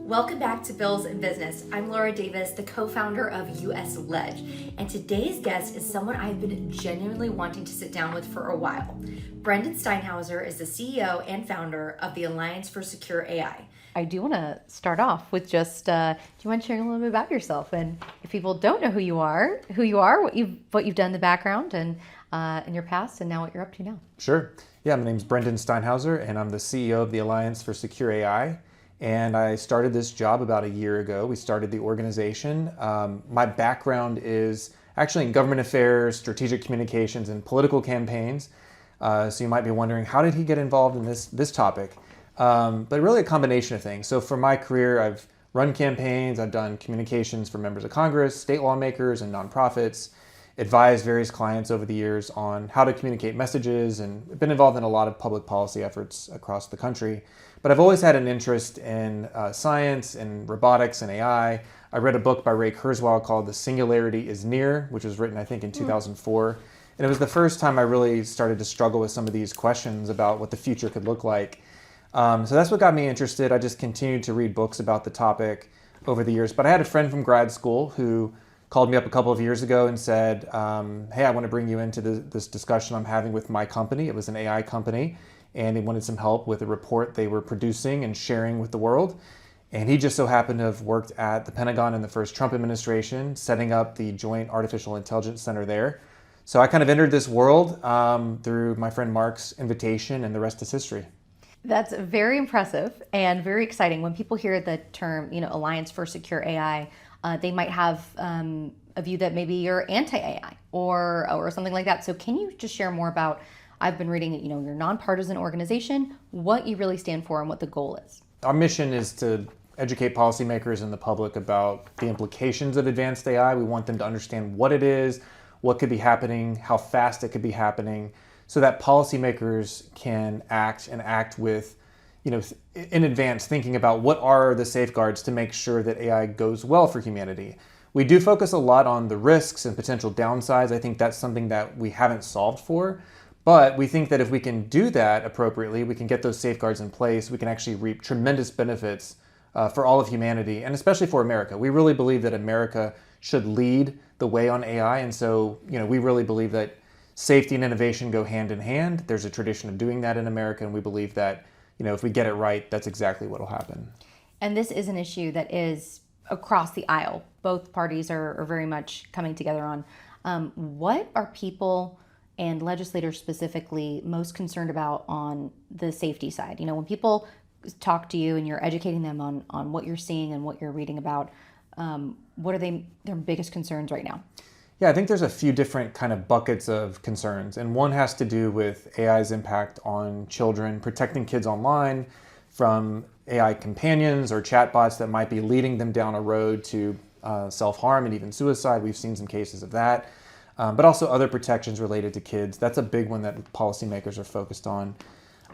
Welcome back to Bills in Business. I'm Laura Davis, the co-founder of USLege, and today's guest is someone I've been genuinely wanting to sit down with for a while. Brendan Steinhauser is the CEO and founder of the Alliance for Secure AI. I do want to start off with just, do you mind sharing a little bit about yourself? And if people don't know who you are, what you've done in the background and in your past, and now what you're up to now. Sure. Yeah, my name's Brendan Steinhauser, and I'm the CEO of the Alliance for Secure AI. And I started this job about a year ago. We started the organization. My background is actually in government affairs, strategic communications, and political campaigns. So you might be wondering, how did he get involved in this topic? But really a combination of things. So for my career, I've run campaigns, I've done communications for members of Congress, state lawmakers, and nonprofits, advised various clients over the years on how to communicate messages, and been involved in a lot of public policy efforts across the country. But I've always had an interest in science and robotics and AI. I read a book by Ray Kurzweil called The Singularity is Near, which was written, I think, in 2004. And it was the first time I really started to struggle with some of these questions about what the future could look like. So that's what got me interested. I just continued to read books about the topic over the years. But I had a friend from grad school who called me up a couple of years ago and said, hey, I want to bring you into this discussion I'm having with my company. It was an AI company, and they wanted some help with a report they were producing and sharing with the world. And he just so happened to have worked at the Pentagon in the first Trump administration, setting up the Joint Artificial Intelligence Center there. So I kind of entered this world through my friend Mark's invitation, and the rest is history. That's very impressive and very exciting. When people hear the term, Alliance for Secure AI, they might have a view that maybe you're anti-AI or something like that. So can you just share more about, I've been reading, your nonpartisan organization, what you really stand for and what the goal is? Our mission is to educate policymakers and the public about the implications of advanced AI. We want them to understand what it is, what could be happening, how fast it could be happening, so that policymakers can act with, in advance, thinking about what are the safeguards to make sure that AI goes well for humanity. We do focus a lot on the risks and potential downsides. I think that's something that we haven't solved for, but we think that if we can do that appropriately, we can get those safeguards in place, we can actually reap tremendous benefits for all of humanity, and especially for America. We really believe that America should lead the way on AI, and so we really believe that safety and innovation go hand in hand. There's a tradition of doing that in America, and we believe that if we get it right, that's exactly what will happen. And this is an issue that is across the aisle. Both parties are very much coming together on what are people and legislators specifically most concerned about on the safety side. When people talk to you and you're educating them on what you're seeing and what you're reading about, what are their biggest concerns right now? Yeah, I think there's a few different kind of buckets of concerns, and one has to do with AI's impact on children, protecting kids online from AI companions or chatbots that might be leading them down a road to self-harm and even suicide. We've seen some cases of that, but also other protections related to kids. That's a big one that policymakers are focused on.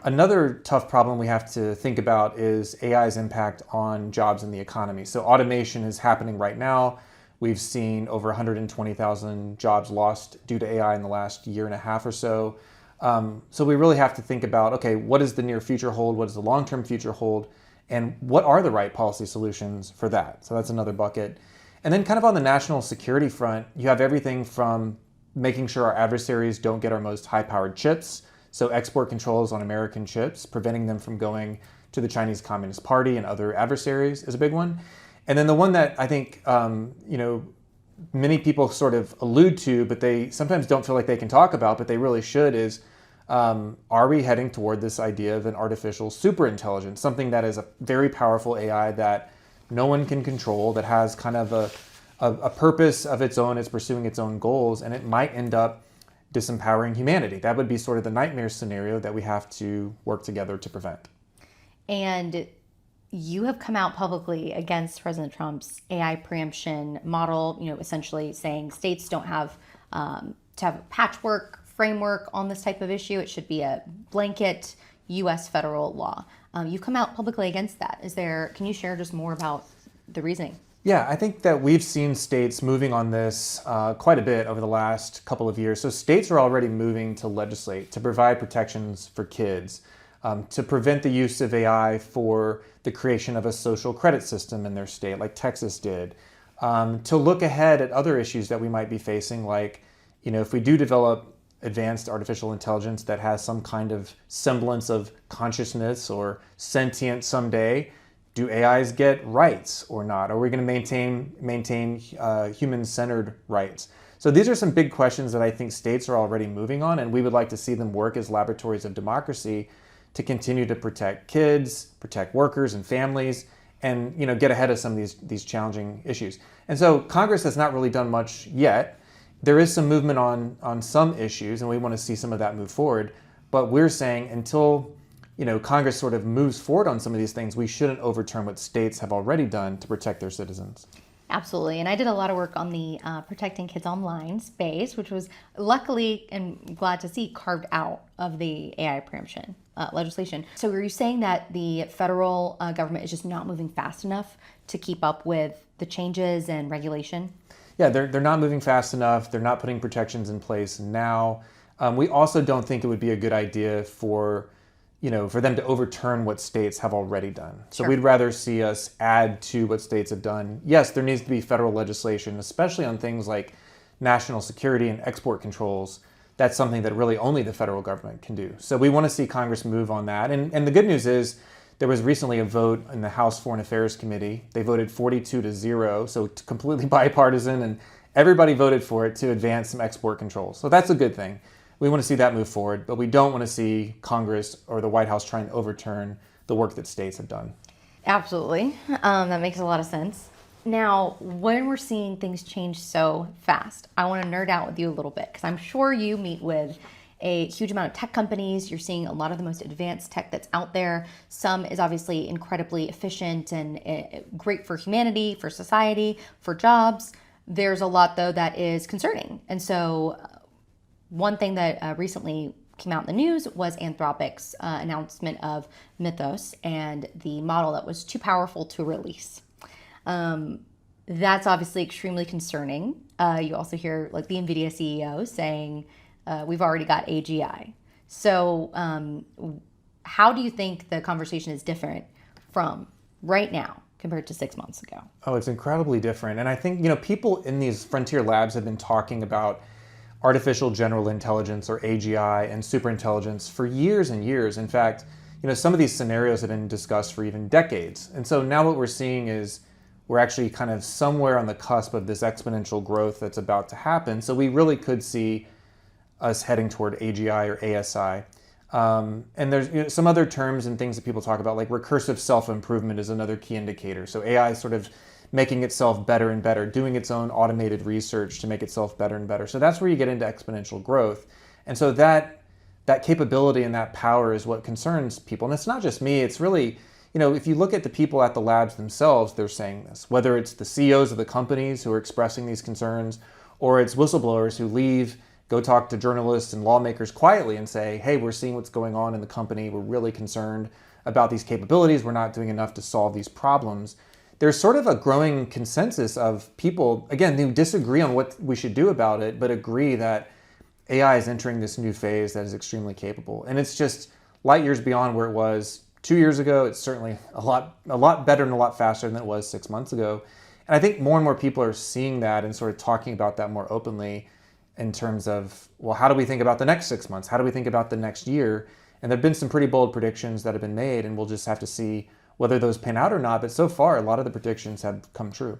Another tough problem we have to think about is AI's impact on jobs in the economy. So automation is happening right now. We've seen over 120,000 jobs lost due to AI in the last year and a half or so. So we really have to think about, okay, what does the near future hold? What does the long-term future hold? And what are the right policy solutions for that? So that's another bucket. And then kind of on the national security front, you have everything from making sure our adversaries don't get our most high-powered chips, so export controls on American chips, preventing them from going to the Chinese Communist Party and other adversaries is a big one. And then the one that I think many people sort of allude to, but they sometimes don't feel like they can talk about, but they really should, is are we heading toward this idea of an artificial superintelligence, something that is a very powerful AI that no one can control, that has kind of a purpose of its own, it's pursuing its own goals, and it might end up disempowering humanity. That would be sort of the nightmare scenario that we have to work together to prevent. And you have come out publicly against President Trump's AI preemption model, essentially saying states don't have to have a patchwork framework on this type of issue. It should be a blanket U.S. federal law. You've come out publicly against that. Can you share just more about the reasoning? Yeah, I think that we've seen states moving on this quite a bit over the last couple of years. So states are already moving to legislate, to provide protections for kids. to prevent the use of AI for the creation of a social credit system in their state, like Texas did, to look ahead at other issues that we might be facing, like, if we do develop advanced artificial intelligence that has some kind of semblance of consciousness or sentience someday, do AIs get rights or not? Are we going to maintain human-centered rights? So these are some big questions that I think states are already moving on, and we would like to see them work as laboratories of democracy to continue to protect kids, protect workers and families, and get ahead of some of these challenging issues. And so Congress has not really done much yet. There is some movement on some issues, and we want to see some of that move forward. But we're saying until Congress sort of moves forward on some of these things, we shouldn't overturn what states have already done to protect their citizens. Absolutely. And I did a lot of work on the protecting kids online space, which was luckily and glad to see carved out of the AI preemption legislation. So are you saying that the federal government is just not moving fast enough to keep up with the changes and regulation? Yeah, they're not moving fast enough. They're not putting protections in place now. We also don't think it would be a good idea for them to overturn what states have already done. So Sure. We'd rather see us add to what states have done. Yes, there needs to be federal legislation, especially on things like national security and export controls. That's something that really only the federal government can do. So we want to see Congress move on that. And the good news is there was recently a vote in the House Foreign Affairs Committee. They voted 42-0, so completely bipartisan, and everybody voted for it to advance some export controls. So that's a good thing. We want to see that move forward, but we don't want to see Congress or the White House trying to overturn the work that states have done. Absolutely. That makes a lot of sense. Now, when we're seeing things change so fast, I want to nerd out with you a little bit, because I'm sure you meet with a huge amount of tech companies. You're seeing a lot of the most advanced tech that's out there. Some is obviously incredibly efficient and great for humanity, for society, for jobs. There's a lot, though, that is concerning. And so one thing that recently came out in the news was Anthropic's announcement of Mythos and the model that was too powerful to release. That's obviously extremely concerning. You also hear like the NVIDIA CEO saying, we've already got AGI. So how do you think the conversation is different from right now compared to 6 months ago? Oh, it's incredibly different. And I think, people in these frontier labs have been talking about artificial general intelligence, or AGI, and superintelligence for years and years. In fact, some of these scenarios have been discussed for even decades. And so now what we're seeing is we're actually kind of somewhere on the cusp of this exponential growth that's about to happen. So we really could see us heading toward AGI or ASI. And there's some other terms and things that people talk about, like recursive self-improvement is another key indicator. So AI is sort of making itself better and better, doing its own automated research to make itself better and better. So that's where you get into exponential growth. And so that capability and that power is what concerns people. And it's not just me, it's really, if you look at the people at the labs themselves, they're saying this, whether it's the CEOs of the companies who are expressing these concerns, or it's whistleblowers who leave, go talk to journalists and lawmakers quietly and say, hey, we're seeing what's going on in the company. We're really concerned about these capabilities. We're not doing enough to solve these problems. There's sort of a growing consensus of people, again, who disagree on what we should do about it, but agree that AI is entering this new phase that is extremely capable. And it's just light years beyond where it was 2 years ago. It's certainly a lot better and a lot faster than it was 6 months ago. And I think more and more people are seeing that and sort of talking about that more openly in terms of, well, how do we think about the next 6 months? How do we think about the next year? And there have been some pretty bold predictions that have been made, and we'll just have to see whether those pan out or not. But so far, a lot of the predictions have come true.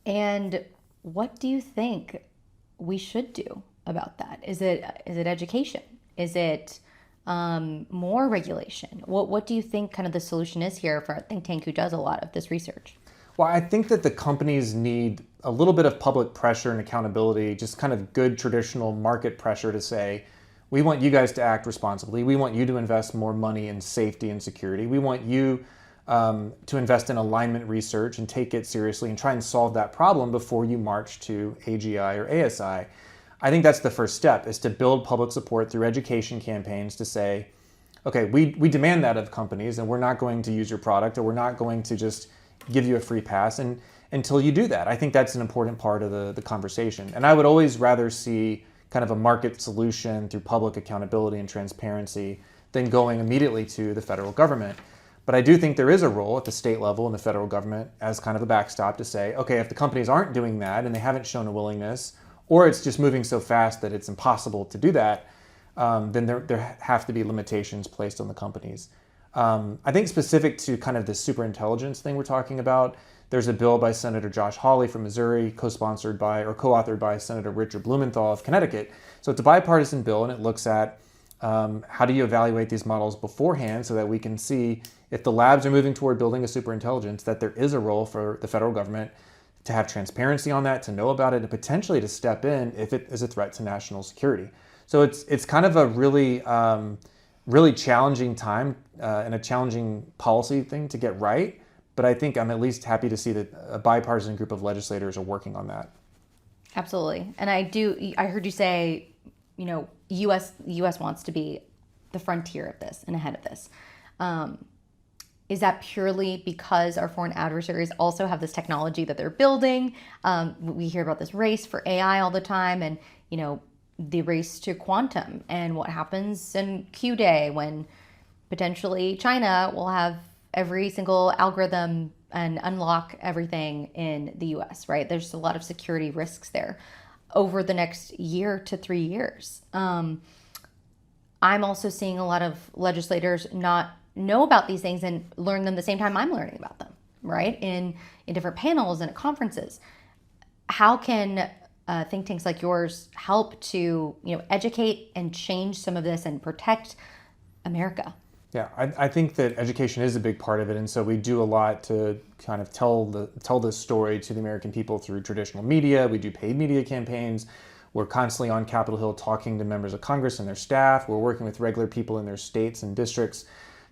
And what do you think we should do about that? Is it education? Is it more regulation? What do you think kind of the solution is here for a think tank who does a lot of this research? Well, I think that the companies need a little bit of public pressure and accountability, just kind of good traditional market pressure to say, we want you guys to act responsibly. We want you to invest more money in safety and security. We want you to invest in alignment research and take it seriously and try and solve that problem before you march to AGI or ASI. I think that's the first step, is to build public support through education campaigns to say, okay, we demand that of companies, and we're not going to use your product, or we're not going to just give you a free pass and until you do that. I think that's an important part of the conversation. And I would always rather see kind of a market solution through public accountability and transparency than going immediately to the federal government. But I do think there is a role at the state level in the federal government as kind of a backstop to say, okay, if the companies aren't doing that and they haven't shown a willingness, or it's just moving so fast that it's impossible to do that, then there have to be limitations placed on the companies. I think specific to kind of the superintelligence thing we're talking about, there's a bill by Senator Josh Hawley from Missouri, co-sponsored by or co-authored by Senator Richard Blumenthal of Connecticut. So it's a bipartisan bill, and it looks at how do you evaluate these models beforehand so that we can see if the labs are moving toward building a superintelligence, that there is a role for the federal government to have transparency on that, to know about it, and potentially to step in if it is a threat to national security. So it's kind of a really, really challenging time and a challenging policy thing to get right. But I think I'm at least happy to see that a bipartisan group of legislators are working on that. Absolutely. And I heard you say, U.S. wants to be the frontier of this and ahead of this. Is that purely because our foreign adversaries also have this technology that they're building? We hear about this race for AI all the time, and, the race to quantum and what happens in Q Day when potentially China will have every single algorithm and unlock everything in the US, right? There's a lot of security risks there over the next year to 3 years. I'm also seeing a lot of legislators not know about these things and learn them the same time I'm learning about them, right? In different panels and at conferences. How can think tanks like yours help to educate and change some of this and protect America? Yeah, I think that education is a big part of it, and so we do a lot to kind of tell this story to the American people through traditional media. We do paid media campaigns. We're constantly on Capitol Hill talking to members of Congress and their staff. We're working with regular people in their states and districts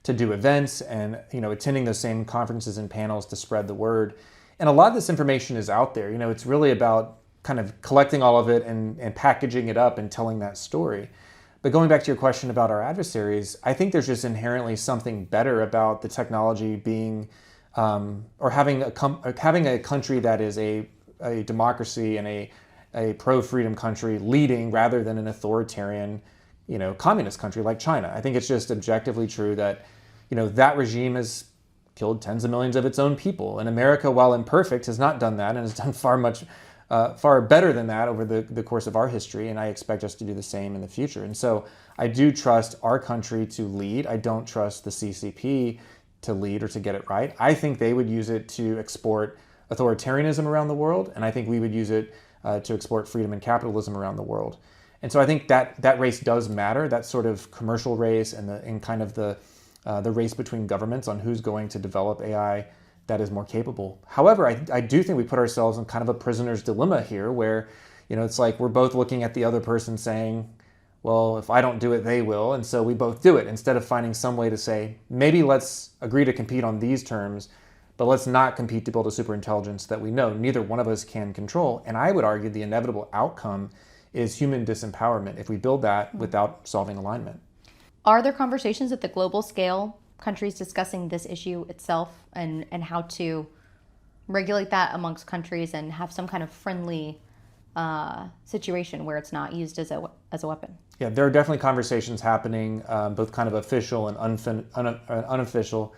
to do events and attending those same conferences and panels to spread the word. And a lot of this information is out there. It's really about kind of collecting all of it and packaging it up and telling that story. But going back to your question about our adversaries, I think there's just inherently something better about the technology being, or having a country that is a democracy and a pro-freedom country leading rather than an authoritarian, communist country like China. I think it's just objectively true that, that regime has killed tens of millions of its own people. And America, while imperfect, has not done that and has done far better than that over the course of our history, and I expect us to do the same in the future. And so I do trust our country to lead. I don't trust the CCP to lead or to get it right. I think they would use it to export authoritarianism around the world, and I think we would use it to export freedom and capitalism around the world. And so I think that race does matter, that sort of commercial race and kind of the race between governments on who's going to develop AI that is more capable. However, I do think we put ourselves in kind of a prisoner's dilemma here where, it's like we're both looking at the other person saying, well, if I don't do it, they will. And so we both do it instead of finding some way to say, maybe let's agree to compete on these terms, but let's not compete to build a superintelligence that we know neither one of us can control. And I would argue the inevitable outcome is human disempowerment if we build that without solving alignment. Are there conversations at the global scale, countries discussing this issue itself and how to regulate that amongst countries and have some kind of friendly situation where it's not used as a weapon? Yeah, there are definitely conversations happening, both kind of official and unofficial.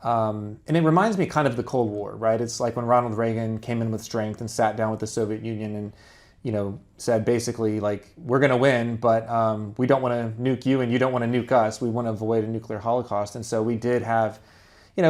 And it reminds me kind of the Cold War, right? It's like when Ronald Reagan came in with strength and sat down with the Soviet Union and said basically like, we're going to win, but we don't want to nuke you and you don't want to nuke us. We want to avoid a nuclear holocaust. And so we did have,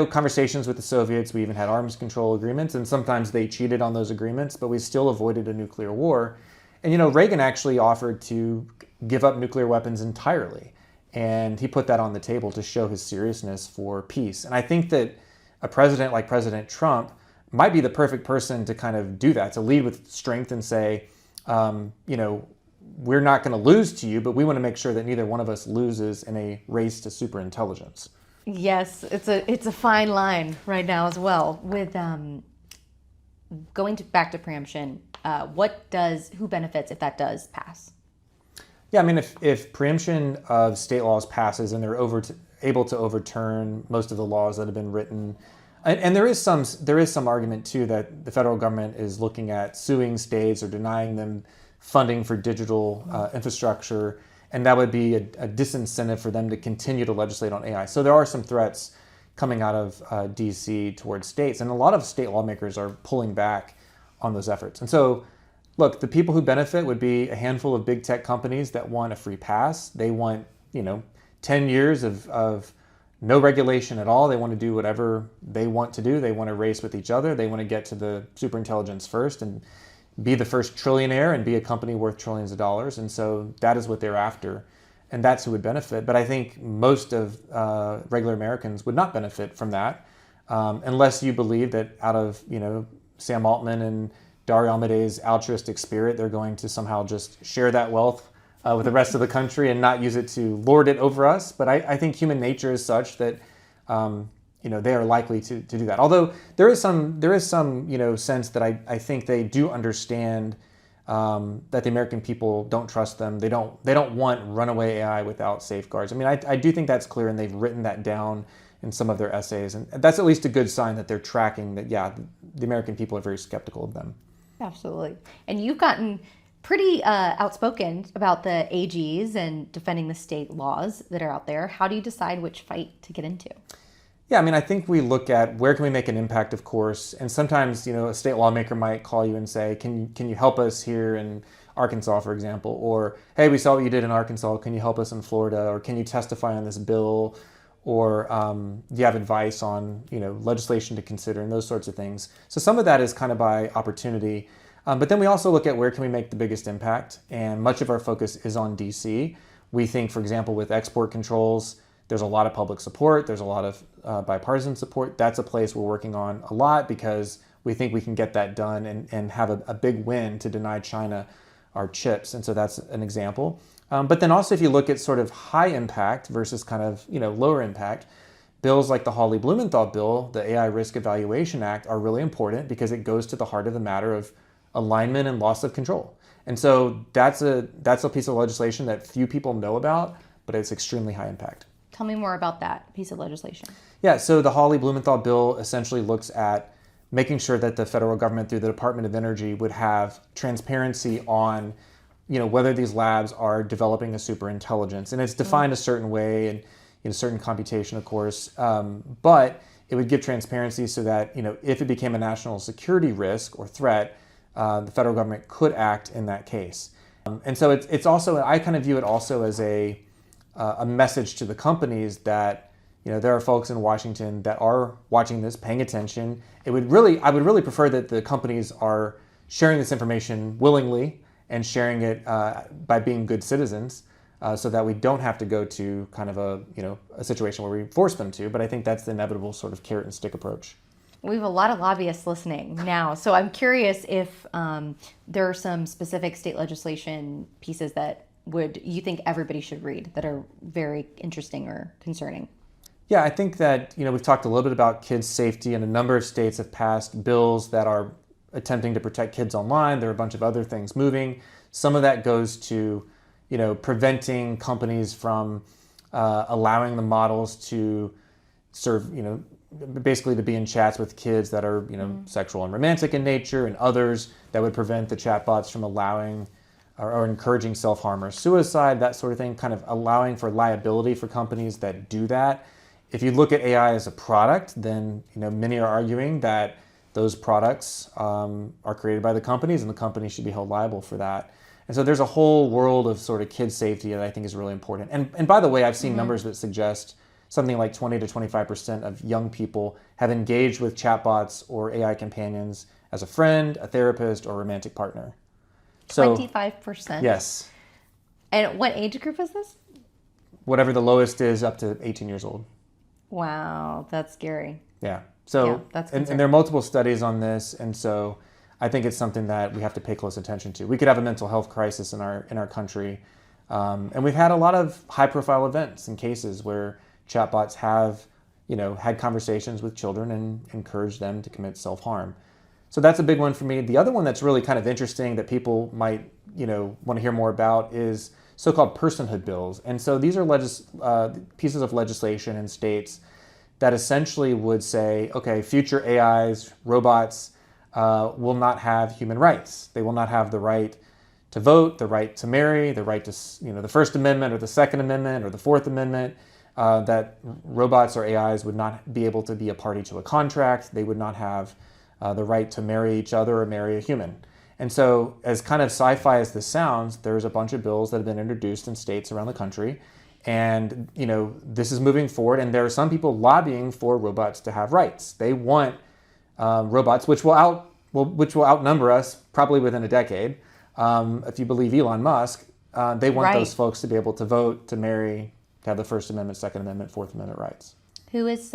conversations with the Soviets. We even had arms control agreements, and sometimes they cheated on those agreements, but we still avoided a nuclear war. And, Reagan actually offered to give up nuclear weapons entirely. And he put that on the table to show his seriousness for peace. And I think that a president like President Trump might be the perfect person to kind of do that, to lead with strength and say, we're not going to lose to you, but we want to make sure that neither one of us loses in a race to superintelligence. Yes, it's a fine line right now as well. With going back to preemption, who benefits if that does pass? Yeah, I mean, if preemption of state laws passes and they're able to overturn most of the laws that have been written, and there is some argument too that the federal government is looking at suing states or denying them funding for digital infrastructure. and that would be a disincentive for them to continue to legislate on AI. So there are some threats coming out of DC towards states, and a lot of state lawmakers are pulling back on those efforts. And so, look, the people who benefit would be a handful of big tech companies that want a free pass. They want, 10 years of no regulation at all. They want to do whatever they want to do. They want to race with each other. They want to get to the superintelligence first and be the first trillionaire and be a company worth trillions of dollars. And so that is what they're after. And that's who would benefit. But I think most of regular Americans would not benefit from that unless you believe that out of, Sam Altman and Dario Amade's altruistic spirit, they're going to somehow just share that wealth with the rest of the country and not use it to lord it over us. But I think human nature is such that they are likely to do that. Although there is some sense that I think they do understand that the American people don't trust them. They don't want runaway AI without safeguards. I mean, I do think that's clear, and they've written that down in some of their essays, and that's at least a good sign that they're tracking that. Yeah, the American people are very skeptical of them. Absolutely, and you've gotten pretty outspoken about the AGs and defending the state laws that are out there. How do you decide which fight to get into? Yeah, I mean, I think we look at where can we make an impact, of course, and sometimes, a state lawmaker might call you and say, can you help us here in Arkansas, for example, or, hey, we saw what you did in Arkansas, can you help us in Florida, or can you testify on this bill, or do you have advice on, legislation to consider, and those sorts of things. So some of that is kind of by opportunity, but then we also look at where can we make the biggest impact, and much of our focus is on DC. We think, for example, with export controls, there's a lot of public support. There's a lot of bipartisan support. That's a place we're working on a lot because we think we can get that done and have a big win to deny China our chips. And so that's an example. But then also if you look at sort of high impact versus kind of lower impact, bills like the Hawley-Blumenthal bill, the AI Risk Evaluation Act, are really important because it goes to the heart of the matter of alignment and loss of control. And so that's a piece of legislation that few people know about, but it's extremely high impact. Tell me more about that piece of legislation. Yeah, so the Hawley-Blumenthal bill essentially looks at making sure that the federal government through the Department of Energy would have transparency on, whether these labs are developing a superintelligence. And it's defined a certain way and certain computation, of course, but it would give transparency so that, if it became a national security risk or threat, the federal government could act in that case. And so it's also, I kind of view it also as a message to the companies that there are folks in Washington that are watching this, paying attention. I would really prefer that the companies are sharing this information willingly and sharing it by being good citizens, so that we don't have to go to kind of a situation where we force them to. But I think that's the inevitable sort of carrot and stick approach. We have a lot of lobbyists listening now, so I'm curious if there are some specific state legislation pieces that you think everybody should read that are very interesting or concerning? Yeah, I think that, we've talked a little bit about kids' safety, and a number of states have passed bills that are attempting to protect kids online. There are a bunch of other things moving. Some of that goes to, preventing companies from allowing the models to serve, basically to be in chats with kids that are, sexual and romantic in nature, and others that would prevent the chatbots from allowing or encouraging self-harm or suicide, that sort of thing, kind of allowing for liability for companies that do that. If you look at AI as a product, then many are arguing that those products are created by the companies, and the companies should be held liable for that. And so there's a whole world of sort of kid safety that I think is really important. And by the way, I've seen numbers that suggest something like 20 to 25% of young people have engaged with chatbots or AI companions as a friend, a therapist, or romantic partner. 25%? Yes. And what age group is this? Whatever the lowest is, up to 18 years old. Wow, that's scary. Yeah. So, that's and there are multiple studies on this, and so I think it's something that we have to pay close attention to. We could have a mental health crisis in our country, and we've had a lot of high-profile events and cases where chatbots have, had conversations with children and encouraged them to commit self-harm. So that's a big one for me. The other one that's really kind of interesting that people might, want to hear more about is so-called personhood bills. And so these are pieces of legislation in states that essentially would say, okay, future AIs, robots, will not have human rights. They will not have the right to vote, the right to marry, the right to, the First Amendment or the Second Amendment or the Fourth Amendment, that robots or AIs would not be able to be a party to a contract. They would not have the right to marry each other or marry a human. And so, as kind of sci-fi as this sounds, there's a bunch of bills that have been introduced in states around the country. And, this is moving forward. And there are some people lobbying for robots to have rights. They want robots, which will outnumber us probably within a decade. If you believe Elon Musk, they want those folks to be able to vote, to marry, to have the First Amendment, Second Amendment, Fourth Amendment rights. Who is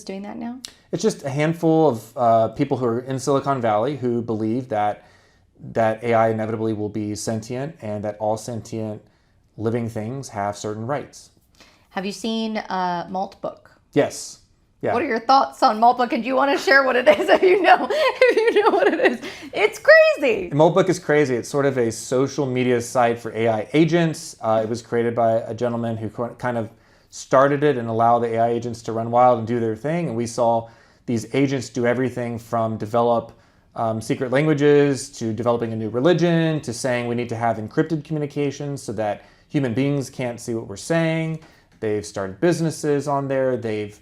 doing that now? It's just a handful of people who are in Silicon Valley who believe that AI inevitably will be sentient and that all sentient living things have certain rights. Have you seen Malt Book? Yes. Yeah. What are your thoughts on Malt Book? And do you want to share what it is if you know what it is? It's crazy. Malt Book is crazy. It's sort of a social media site for AI agents. It was created by a gentleman who kind of started it and allowed the AI agents to run wild and do their thing. And we saw these agents do everything from develop secret languages to developing a new religion to saying we need to have encrypted communications so that human beings can't see what we're saying. They've started businesses on there. They've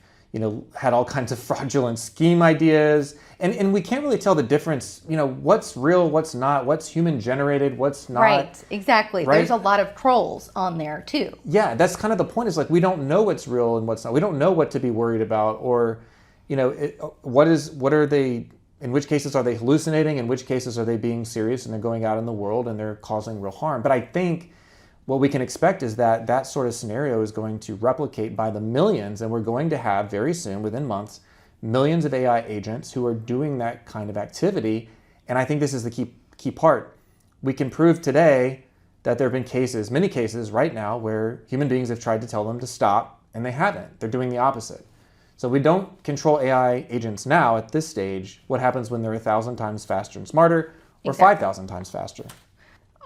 had all kinds of fraudulent scheme ideas. And we can't really tell the difference, what's real, what's not, what's human generated, what's not. Right, exactly. Right? There's a lot of trolls on there too. Yeah, that's kind of the point, is like we don't know what's real and what's not. We don't know what to be worried about, or, what are they, in which cases are they hallucinating, in which cases are they being serious and they're going out in the world and they're causing real harm. But I think what we can expect is that sort of scenario is going to replicate by the millions, and we're going to have very soon, within months, millions of AI agents who are doing that kind of activity. And I think this is the key part. We can prove today that there have been many cases right now, where human beings have tried to tell them to stop, and they haven't. They're doing the opposite. So we don't control AI agents now at this stage. What happens when they're 1,000 times faster and smarter, or 5,000 times faster?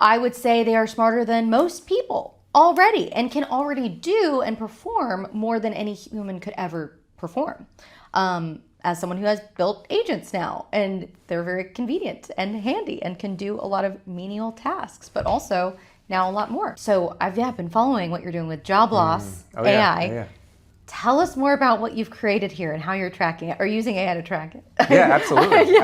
I would say they are smarter than most people already and can already do and perform more than any human could ever perform. As someone who has built agents now, and they're very convenient and handy and can do a lot of menial tasks, but also now a lot more. So I've been following what you're doing with job loss, AI. Yeah. Tell us more about what you've created here and how you're tracking it, or using AI to track it. Yeah, absolutely.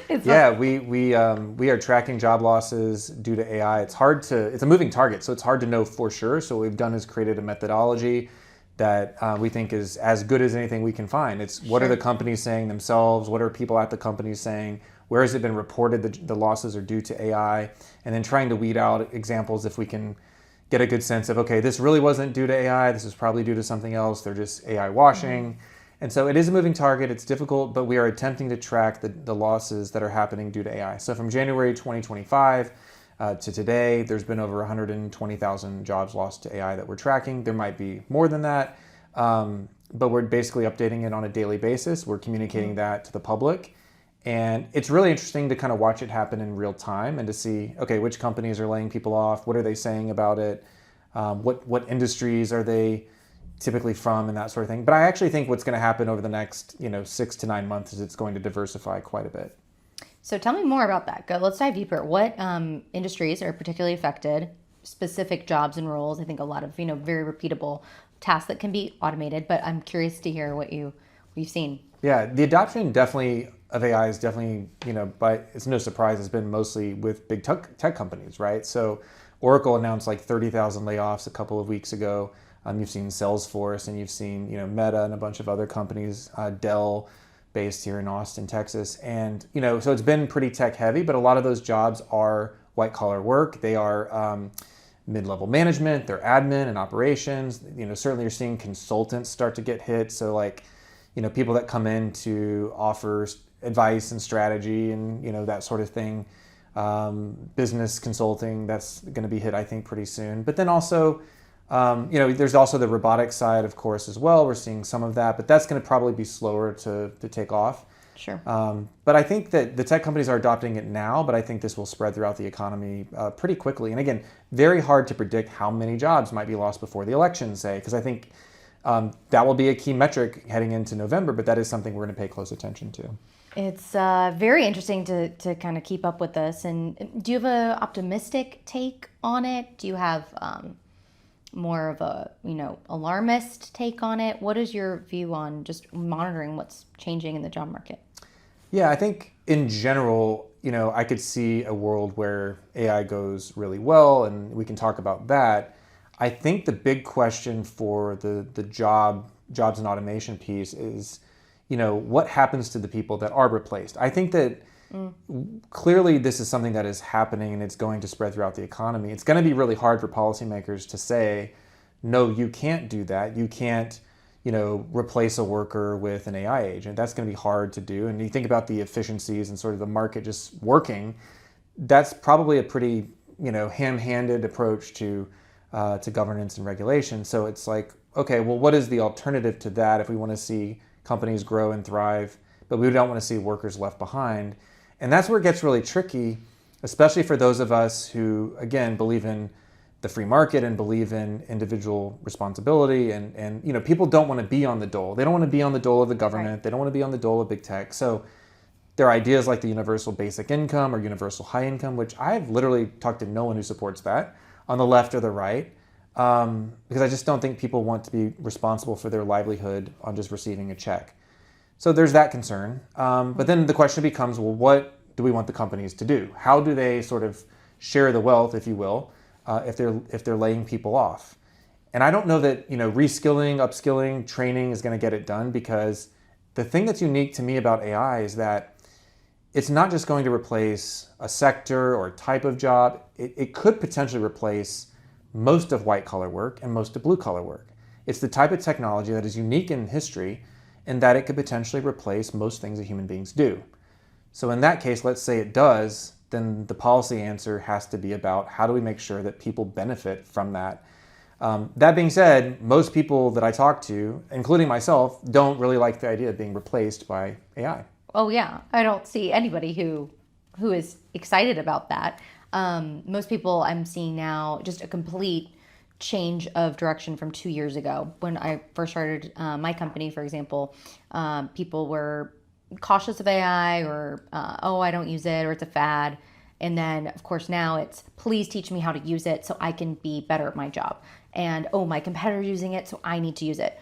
Absolutely. We are tracking job losses due to AI. It's a moving target, so it's hard to know for sure. So what we've done is created a methodology that we think is as good as anything we can find. It's what are the companies saying themselves? What are people at the companies saying? Where has it been reported that the losses are due to AI? And then trying to weed out examples if we can get a good sense of, okay, this really wasn't due to AI, this is probably due to something else, they're just AI washing. Mm-hmm. And so it is a moving target, it's difficult, but we are attempting to track the losses that are happening due to AI. So from January 2025 to today, there's been over 120,000 jobs lost to AI that we're tracking. There might be more than that, but we're basically updating it on a daily basis. We're communicating that to the public. And it's really interesting to kind of watch it happen in real time and to see, okay, which companies are laying people off, what are they saying about it, what industries are they typically from, and that sort of thing. But I actually think what's going to happen over the next 6 to 9 months is it's going to diversify quite a bit. So tell me more about that. Let's dive deeper. What industries are particularly affected, specific jobs and roles? I think a lot of very repeatable tasks that can be automated, but I'm curious to hear what you've seen. Yeah, the adoption of AI is definitely, but it's no surprise, it's been mostly with big tech companies, right? So Oracle announced like 30,000 layoffs a couple of weeks ago. You've seen Salesforce, and you've seen, Meta and a bunch of other companies, Dell, based here in Austin, Texas. And, so it's been pretty tech heavy, but a lot of those jobs are white collar work. They are mid-level management, they're admin and operations. Certainly you're seeing consultants start to get hit. So like, people that come in to offer advice and strategy and, that sort of thing. Business consulting, that's going to be hit, I think, pretty soon. But then also, there's also the robotics side, of course, as well. We're seeing some of that, but that's going to probably be slower to take off. Sure. But I think that the tech companies are adopting it now, but I think this will spread throughout the economy pretty quickly. And again, very hard to predict how many jobs might be lost before the election, say, because I think that will be a key metric heading into November, but that is something we're going to pay close attention to. It's very interesting to kind of keep up with this. And do you have an optimistic take on it? Do you have more of a, alarmist take on it? What is your view on just monitoring what's changing in the job market? Yeah, I think in general, I could see a world where AI goes really well, and we can talk about that. I think the big question for the jobs and automation piece is, what happens to the people that are replaced? I think that clearly this is something that is happening and it's going to spread throughout the economy. It's going to be really hard for policymakers to say, no, you can't do that. You can't, replace a worker with an AI agent. That's going to be hard to do. And you think about the efficiencies and sort of the market just working. That's probably a pretty, ham-handed approach to governance and regulation. So it's like, okay, well, what is the alternative to that if we want to see companies grow and thrive, but we don't want to see workers left behind? And that's where it gets really tricky, especially for those of us who, again, believe in the free market and believe in individual responsibility. And people don't want to be on the dole. They don't want to be on the dole of the government. Right. They don't want to be on the dole of big tech. So there are ideas like the universal basic income or universal high income, which I've literally talked to no one who supports that on the left or the right, because I just don't think people want to be responsible for their livelihood on just receiving a check. So there's that concern. But then the question becomes, well, what do we want the companies to do? How do they sort of share the wealth, if you will, if they're laying people off? And I don't know that reskilling, upskilling, training is going to get it done, because the thing that's unique to me about AI is that it's not just going to replace a sector or a type of job. It could potentially replace most of white collar work and most of blue collar work. It's the type of technology that is unique in history in that it could potentially replace most things that human beings do. So in that case, let's say it does, then the policy answer has to be about how do we make sure that people benefit from that. That being said, most people that I talk to, including myself, don't really like the idea of being replaced by AI. Oh yeah, I don't see anybody who is excited about that. Most people I'm seeing now, just a complete change of direction from 2 years ago. When I first started my company, for example, people were cautious of AI, or I don't use it, or it's a fad. And then, of course, now it's, please teach me how to use it so I can be better at my job. And, my competitor's using it, so I need to use it.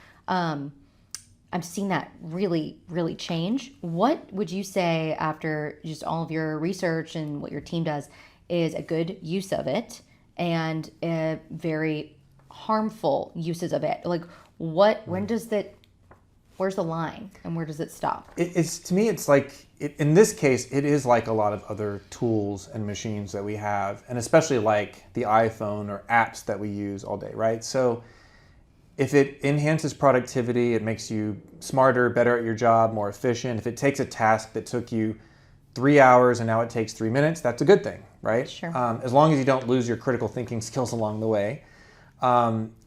I've seen that really, really change. What would you say, after just all of your research and what your team does, is a good use of it and a very harmful uses of it? Like, when does that, where's the line and where does it stop? To me, it's like, in this case, it is like a lot of other tools and machines that we have, and especially like the iPhone or apps that we use all day, right? So if it enhances productivity, it makes you smarter, better at your job, more efficient. If it takes a task that took you 3 hours and now it takes 3 minutes, that's a good thing, right? Sure. As long as you don't lose your critical thinking skills along the way.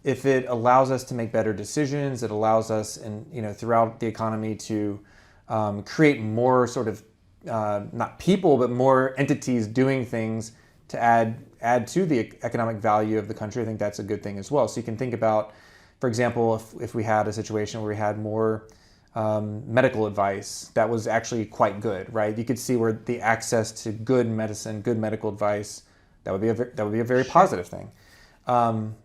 If it allows us to make better decisions, it allows us, throughout the economy to create more sort of, not people, but more entities doing things to add to the economic value of the country. I think that's a good thing as well. So you can think about, for example, if we had a situation where we had more medical advice that was actually quite good, right? You could see where the access to good medicine, good medical advice, that would be a very positive thing.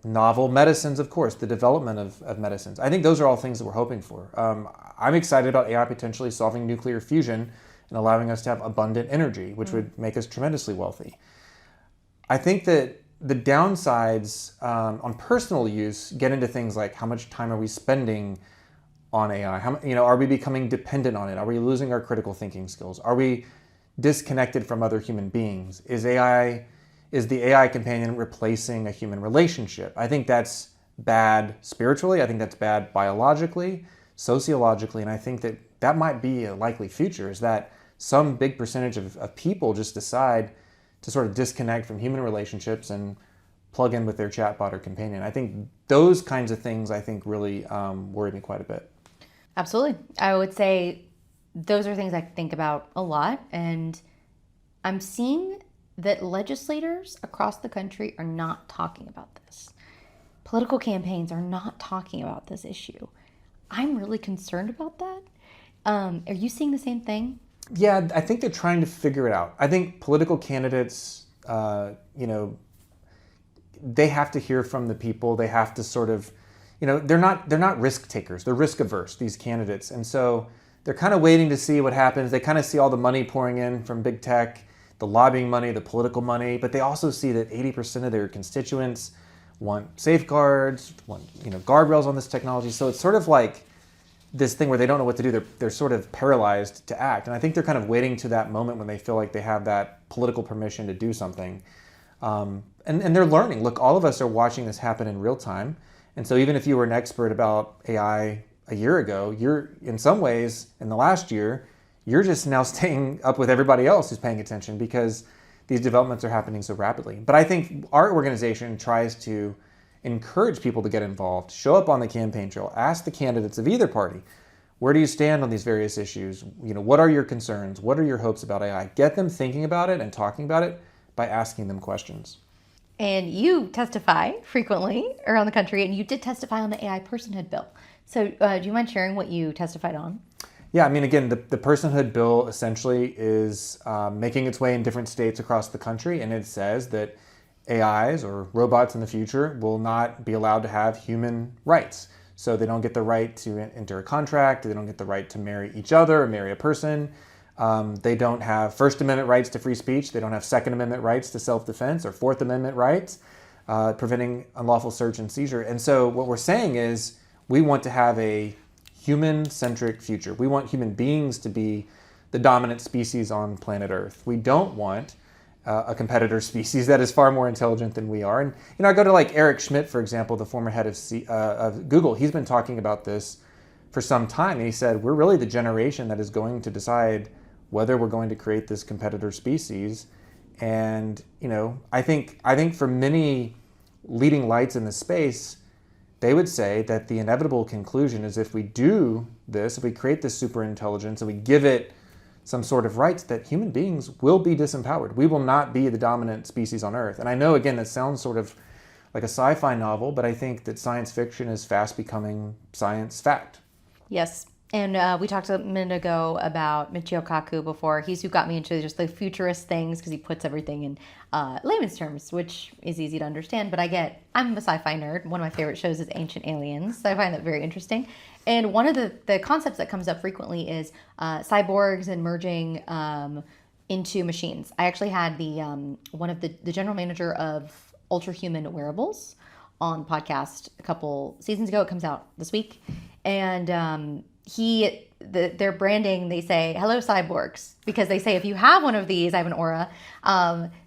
Novel medicines, of course, the development of medicines. I think those are all things that we're hoping for. I'm excited about AI potentially solving nuclear fusion and allowing us to have abundant energy, which would make us tremendously wealthy. I think that the downsides on personal use get into things like, how much time are we spending on AI? Are we becoming dependent on it? Are we losing our critical thinking skills? Are we disconnected from other human beings? Is the AI companion replacing a human relationship? I think that's bad spiritually. I think that's bad biologically, sociologically, and I think that might be a likely future, is that some big percentage of people just decide to sort of disconnect from human relationships and plug in with their chatbot or companion. I think those kinds of things, really worry me quite a bit. Absolutely. I would say those are things I think about a lot, and I'm seeing that legislators across the country are not talking about this. Political campaigns are not talking about this issue. I'm really concerned about that. Are you seeing the same thing? Yeah, I think they're trying to figure it out. I think political candidates, they have to hear from the people. They have to sort of, they're not risk takers. They're risk averse, these candidates. And so they're kind of waiting to see what happens. They kind of see all the money pouring in from big tech, the lobbying money, the political money, but they also see that 80% of their constituents want safeguards, want guardrails on this technology. So it's sort of like this thing where they don't know what to do. They're sort of paralyzed to act. And I think they're kind of waiting to that moment when they feel like they have that political permission to do something. And they're learning. Look, all of us are watching this happen in real time. And so even if you were an expert about AI a year ago, you're in some ways in the last year, you're just now staying up with everybody else who's paying attention because these developments are happening so rapidly. But I think our organization tries to encourage people to get involved, show up on the campaign trail, ask the candidates of either party, where do you stand on these various issues? What are your concerns? What are your hopes about AI? Get them thinking about it and talking about it by asking them questions. And you testify frequently around the country, and you did testify on the AI personhood bill. So do you mind sharing what you testified on? Yeah, I mean, again, the personhood bill essentially is making its way in different states across the country, and it says that AIs or robots in the future will not be allowed to have human rights. So they don't get the right to enter a contract, they don't get the right to marry each other or marry a person. They don't have First Amendment rights to free speech, they don't have Second Amendment rights to self-defense or Fourth Amendment rights, preventing unlawful search and seizure. And so what we're saying is we want to have a human-centric future. We want human beings to be the dominant species on planet Earth. We don't want a competitor species that is far more intelligent than we are. And I go to like Eric Schmidt, for example, the former head of Google. He's been talking about this for some time, and he said we're really the generation that is going to decide whether we're going to create this competitor species. And I think for many leading lights in the space, they would say that the inevitable conclusion is if we do this, if we create this superintelligence and we give it some sort of rights, that human beings will be disempowered. We will not be the dominant species on Earth. And I know, again, that sounds sort of like a sci-fi novel, but I think that science fiction is fast becoming science fact. Yes. And we talked a minute ago about Michio Kaku before. He's who got me into just the futurist things because he puts everything in layman's terms, which is easy to understand. But I'm a sci-fi nerd. One of my favorite shows is Ancient Aliens. So I find that very interesting. And one of the concepts that comes up frequently is cyborgs and merging into machines. I actually had one of the general manager of Ultra Human Wearables on podcast a couple seasons ago. It comes out this week. And their branding, they say, hello cyborgs, because they say if you have one of these, I have an Aura,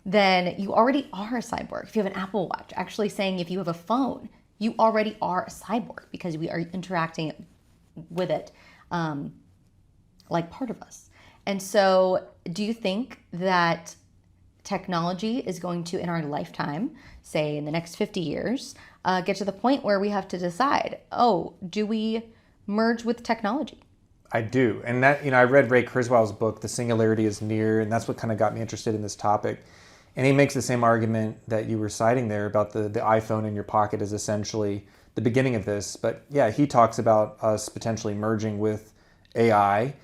then you already are a cyborg. If you have an Apple Watch, actually saying if you have a phone, you already are a cyborg because we are interacting with it like part of us. And so do you think that technology is going to, in our lifetime, say in the next 50 years, get to the point where we have to decide, do we merge with technology? I do. And that, I read Ray Kurzweil's book, The Singularity is Near, and that's what kind of got me interested in this topic. And he makes the same argument that you were citing there about the iPhone in your pocket is essentially the beginning of this. But yeah, he talks about us potentially merging with AI.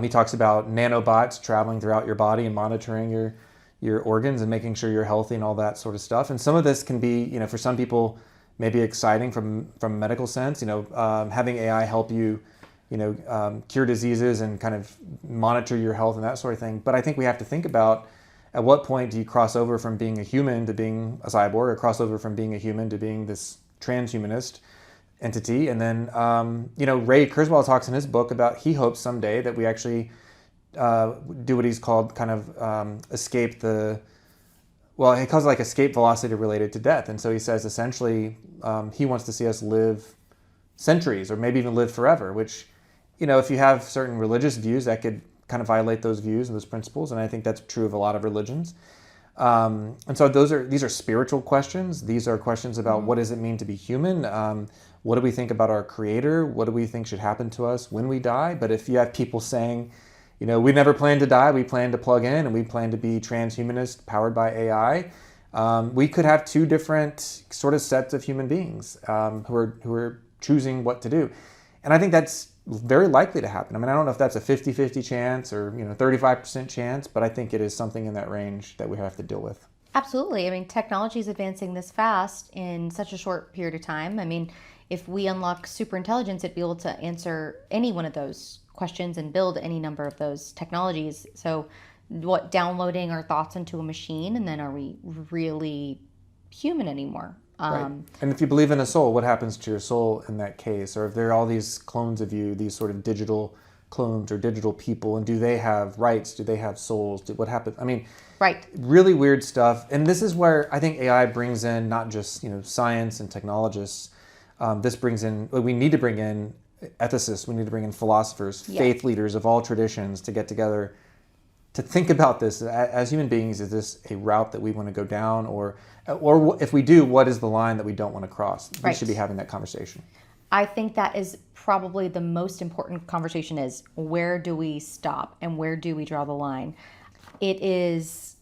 He talks about nanobots traveling throughout your body and monitoring your organs and making sure you're healthy and all that sort of stuff. And some of this can be, for some people, maybe exciting from a medical sense. Having AI help you, cure diseases and kind of monitor your health and that sort of thing. But I think we have to think about at what point do you cross over from being a human to being a cyborg, or cross over from being a human to being this transhumanist entity. And then, Ray Kurzweil talks in his book about he hopes someday that we actually do what he's called kind of escape the, well, he calls it like escape velocity related to death. And so he says essentially he wants to see us live centuries or maybe even live forever, which, if you have certain religious views, that could kind of violate those views and those principles. And I think that's true of a lot of religions. And so these are spiritual questions. These are questions about what does it mean to be human? What do we think about our creator? What do we think should happen to us when we die? But if you have people saying, we never plan to die, we plan to plug in, and we plan to be transhumanist powered by AI, we could have two different sort of sets of human beings who are choosing what to do. And I think that's very likely to happen. I mean, I don't know if that's a 50-50 chance or 35% chance, but I think it is something in that range that we have to deal with. Absolutely. I mean, technology is advancing this fast in such a short period of time. I mean, if we unlock superintelligence, it'd be able to answer any one of those questions and build any number of those technologies. So what, downloading our thoughts into a machine, and then are we really human anymore? Right. And if you believe in a soul, what happens to your soul in that case? Or if there are all these clones of you, these sort of digital clones or digital people, and do they have rights? Do they have souls? What happens? I mean, right. Really weird stuff. And this is where I think AI brings in not just science and technologists. This brings in, we need to bring in ethicists. We need to bring in philosophers, faith leaders of all traditions to get together to think about this as human beings. Is this a route that we want to go down, or if we do, what is the line that we don't want to cross? We should be having that conversation. I think that is probably the most important conversation, is where do we stop and where do we draw the line? It is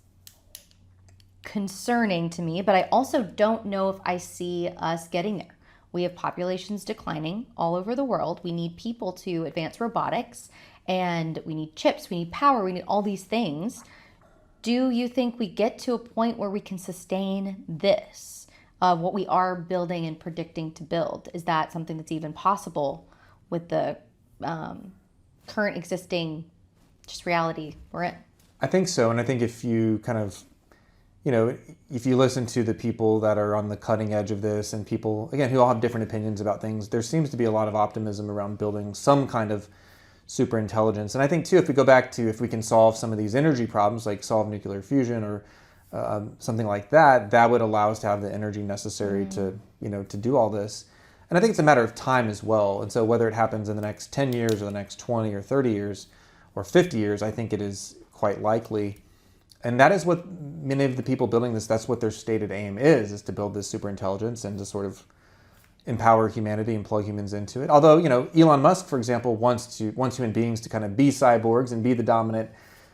concerning to me, but I also don't know if I see us getting there. We have populations declining all over the world. We need people to advance robotics, and we need chips, we need power, we need all these things. Do you think we get to a point where we can sustain this, what we are building and predicting to build? Is that something that's even possible with the current existing just reality we're in? I think so. And I think if you kind of, if you listen to the people that are on the cutting edge of this, and people, again, who all have different opinions about things, there seems to be a lot of optimism around building some kind of super intelligence. And I think too, if we go back to, if we can solve some of these energy problems, like solve nuclear fusion or something like that, that would allow us to have the energy necessary to do all this. And I think it's a matter of time as well. And so whether it happens in the next 10 years or the next 20 or 30 years or 50 years, I think it is quite likely. And that is what many of the people building this, that's what their stated aim is to build this super intelligence and to sort of empower humanity and plug humans into it. Although, Elon Musk, for example, wants human beings to kind of be cyborgs and be the dominant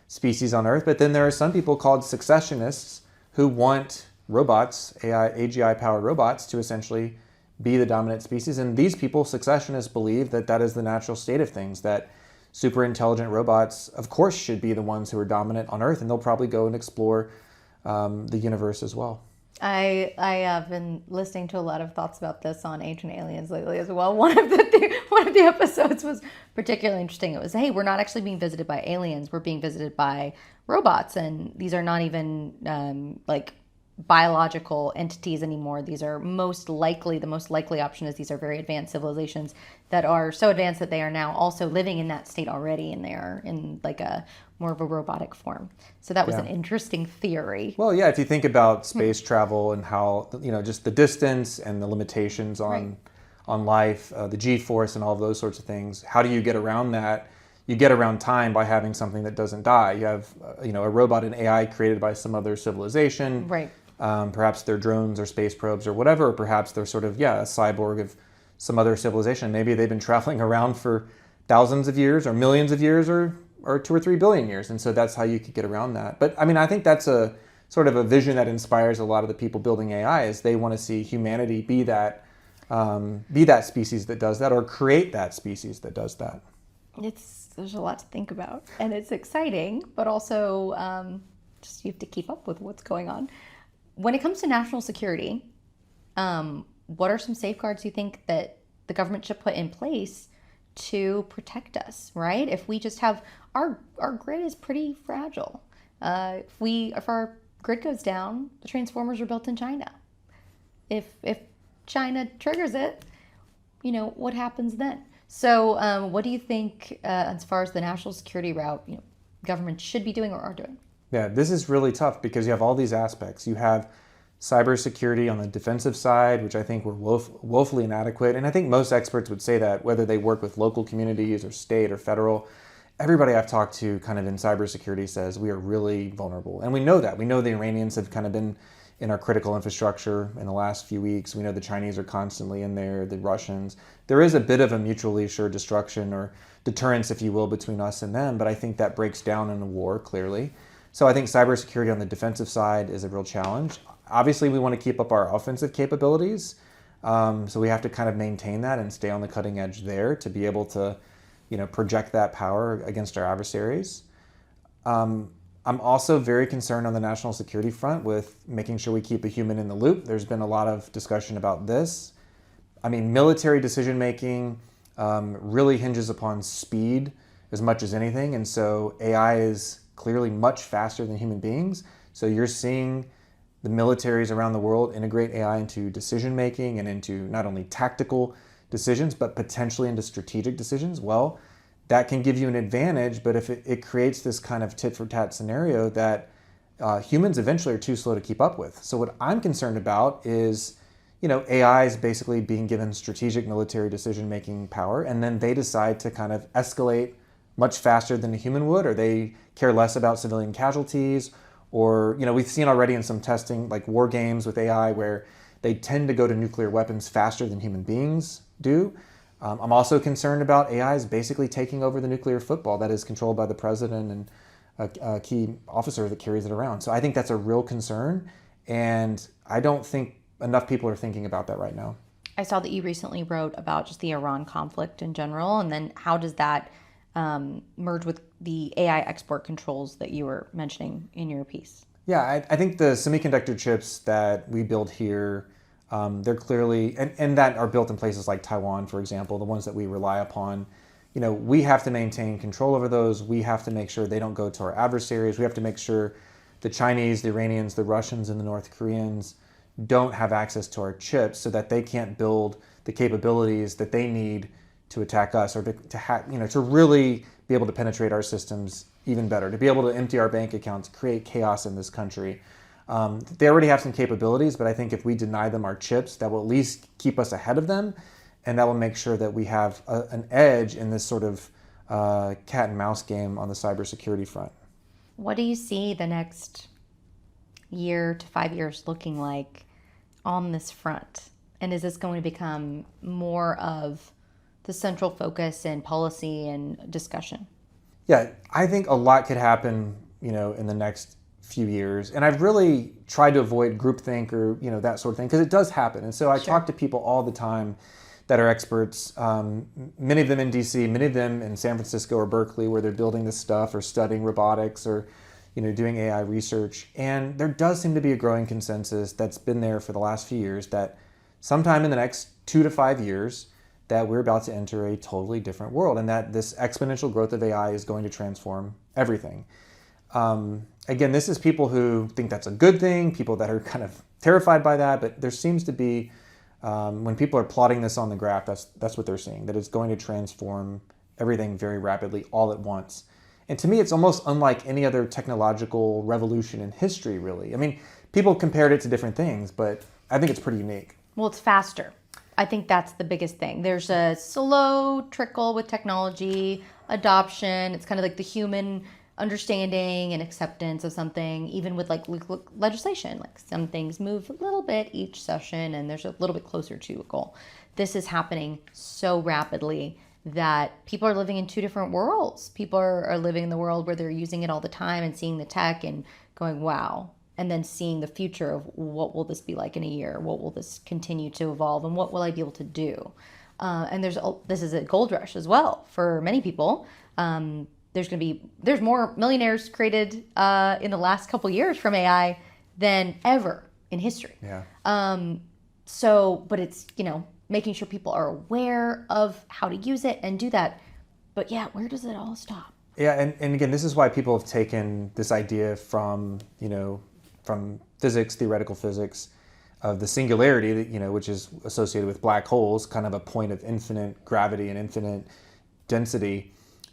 species on Earth. But then there are some people called successionists who want robots, AGI-powered robots, to essentially be the dominant species. And these people, successionists, believe that that is the natural state of things, that super intelligent robots, of course, should be the ones who are dominant on Earth, and they'll probably go and explore the universe as well. I have been listening to a lot of thoughts about this on Ancient Aliens lately as well. One of the episodes was particularly interesting. It was, hey, we're not actually being visited by aliens. We're being visited by robots, and these are not even like biological entities anymore. These are the most likely option is these are very advanced civilizations that are so advanced that they are now also living in that state already, and they are in like a more of a robotic form. So that was an interesting theory. Well, yeah, if you think about space travel and how, just the distance and the limitations on life, the G-force and all of those sorts of things, how do you get around that? You get around time by having something that doesn't die. You have, a robot, an AI created by some other civilization. Right. Perhaps they're drones or space probes or whatever, or perhaps they're sort of, a cyborg of some other civilization. Maybe they've been traveling around for thousands of years or millions of years or 2 or 3 billion years. And so that's how you could get around that. But I mean, I think that's a sort of a vision that inspires a lot of the people building AI, is they want to see humanity be that species that does that, or create that species that does that. There's a lot to think about, and it's exciting, but also just you have to keep up with what's going on. When it comes to national security, what are some safeguards you think that the government should put in place to protect us, right? If we just have, our grid is pretty fragile. If our grid goes down, the transformers are built in China. If China triggers it, what happens then? So what do you think as far as the national security route, government should be doing or are doing? Yeah, this is really tough because you have all these aspects. You have cybersecurity on the defensive side, which I think were woefully inadequate. And I think most experts would say that, whether they work with local communities or state or federal, everybody I've talked to kind of in cybersecurity says we are really vulnerable. And we know that. We know the Iranians have kind of been in our critical infrastructure in the last few weeks. We know the Chinese are constantly in there, the Russians. There is a bit of a mutually assured destruction or deterrence, if you will, between us and them. But I think that breaks down in a war, clearly. So I think cybersecurity on the defensive side is a real challenge. Obviously, we want to keep up our offensive capabilities. So we have to kind of maintain that and stay on the cutting edge there to be able to project that power against our adversaries. I'm also very concerned on the national security front with making sure we keep a human in the loop. There's been a lot of discussion about this. I mean, military decision making really hinges upon speed as much as anything. And so AI is clearly much faster than human beings. So you're seeing the militaries around the world integrate AI into decision making and into not only tactical decisions, but potentially into strategic decisions. Well, that can give you an advantage, but if it creates this kind of tit for tat scenario that humans eventually are too slow to keep up with. So what I'm concerned about is, AI is basically being given strategic military decision-making power, and then they decide to kind of escalate much faster than a human would, or they care less about civilian casualties, or, we've seen already in some testing, like war games with AI, where they tend to go to nuclear weapons faster than human beings do. I'm also concerned about AIs basically taking over the nuclear football that is controlled by the president and a key officer that carries it around. So I think that's a real concern, and I don't think enough people are thinking about that right now. I saw that you recently wrote about just the Iran conflict in general, and then how does that merge with the AI export controls that you were mentioning in your piece? Yeah, I think the semiconductor chips that we build here, they're clearly, and that are built in places like Taiwan, for example, the ones that we rely upon. We have to maintain control over those. We have to make sure they don't go to our adversaries. We have to make sure the Chinese, the Iranians, the Russians, and the North Koreans don't have access to our chips so that they can't build the capabilities that they need to attack us or to hack, to really be able to penetrate our systems even better, to be able to empty our bank accounts, create chaos in this country. They already have some capabilities, but I think if we deny them our chips, that will at least keep us ahead of them, and that will make sure that we have an edge in this sort of cat and mouse game on the cybersecurity front. What do you see the next year to 5 years looking like on this front? And is this going to become more of the central focus in policy and discussion? Yeah, I think a lot could happen, in the next few years. And I've really tried to avoid groupthink or, that sort of thing, because it does happen. And so I talk to people all the time that are experts, many of them in DC, many of them in San Francisco or Berkeley, where they're building this stuff or studying robotics or, doing AI research. And there does seem to be a growing consensus that's been there for the last few years that sometime in the next 2 to 5 years, that we're about to enter a totally different world, and that this exponential growth of AI is going to transform everything. Again, this is people who think that's a good thing, people that are kind of terrified by that, but there seems to be, when people are plotting this on the graph, that's what they're seeing, that it's going to transform everything very rapidly all at once. And to me, it's almost unlike any other technological revolution in history, really. I mean, people compared it to different things, but I think it's pretty unique. Well, it's faster. I think that's the biggest thing. There's a slow trickle with technology adoption. It's kind of like the human understanding and acceptance of something, even with like legislation. Like some things move a little bit each session and there's a little bit closer to a goal. This is happening so rapidly that people are living in two different worlds. People are living in the world where they're using it all the time and seeing the tech and going, wow. And then seeing the future of what will this be like in a year? What will this continue to evolve? And what will I be able to do? And this is a gold rush as well for many people. There's more millionaires created in the last couple years from AI than ever in history. Yeah. But it's, making sure people are aware of how to use it and do that. But yeah, where does it all stop? Yeah, and again, this is why people have taken this idea from physics, theoretical physics, of the singularity, that, which is associated with black holes, kind of a point of infinite gravity and infinite density